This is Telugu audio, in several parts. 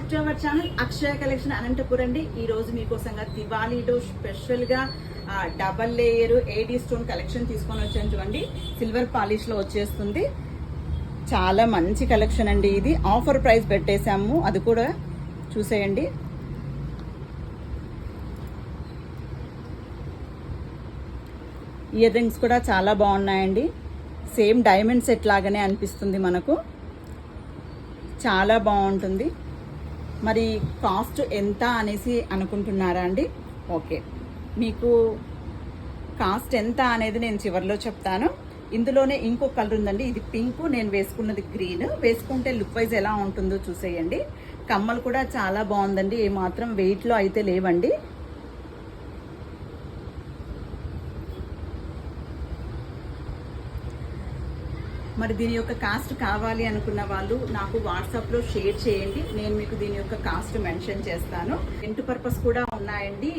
Back to our channel Akshaya collection Anantapur అండి. ఈ రోజు మీకోసంగా దివాళీలో స్పెషల్ గా double layer AD stone collection తీసుకొని వచ్చాను చూడండి. సిల్వర్ పాలిష్ లో వచ్చేస్తుంది. చాలా మంచి కలెక్షన్ అండి. ఇది ఆఫర్ ప్రైస్ పెట్టేశాము, అది కూడా చూసేయండి. ఇయర్ రింగ్స్ కూడా చాలా బాగున్నాయండి. సేమ్ డైమండ్ సెట్ లాగానే అనిపిస్తుంది మనకు. చాలా బాగుంటుంది. మరి కాస్ట్ ఎంత అనేసి అనుకుంటున్నారా అండి? ఓకే, మీకు కాస్ట్ ఎంత అనేది నేను చివరిలో చెప్తాను. ఇందులోనే ఇంకో కలర్ ఉందండి, ఇది పింక్, నేను వేసుకున్నది గ్రీన్. వేసుకుంటే లుక్ వైజ్ ఎలా ఉంటుందో చూసేయండి. కమ్మలు కూడా చాలా బాగుందండి, ఏమాత్రం వెయిట్లో అయితే లేవండి. మరి దీని యొక్క కాస్ట్ కావాలి అనుకున్న వాళ్ళు నాకు వాట్సాప్లో షేర్ చేయండి. నేను మీకు దీని యొక్క కాస్ట్ మెన్షన్ చేస్తాను. రెంట్ పర్పస్ కూడా ఉన్నాయండి.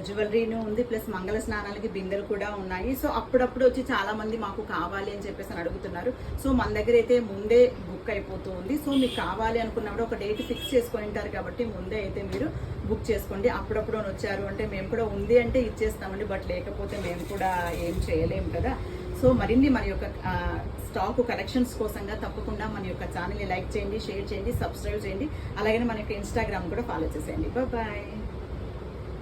జ్యువెలరీను ఉంది, ప్లస్ మంగళ స్నానాలకి బిందెలు కూడా ఉన్నాయి. సో అప్పుడప్పుడు వచ్చి చాలా మంది మాకు కావాలి అని చెప్పేసి అడుగుతున్నారు. సో మన దగ్గర అయితే ముందే బుక్ అయిపోతూ ఉంది. సో మీకు కావాలి అనుకున్నప్పుడు ఒక డేట్ ఫిక్స్ చేసుకొని ఉంటారు కాబట్టి ముందే అయితే మీరు బుక్ చేసుకోండి. అప్పుడప్పుడు వచ్చారు అంటే మేము కూడా ఉంది అంటే ఇచ్చేస్తామండి, బట్ లేకపోతే మేము కూడా ఏం చేయలేము కదా. సో మరిన్ని మన యొక్క స్టాక్ కలెక్షన్స్ కోసంగా తప్పకుండా మన యొక్క ఛానల్ని లైక్ చేయండి, షేర్ చేయండి, సబ్స్క్రైబ్ చేయండి. అలాగే మన యొక్క ఇన్స్టాగ్రామ్ కూడా ఫాలో చేసేయండి. బాయ్.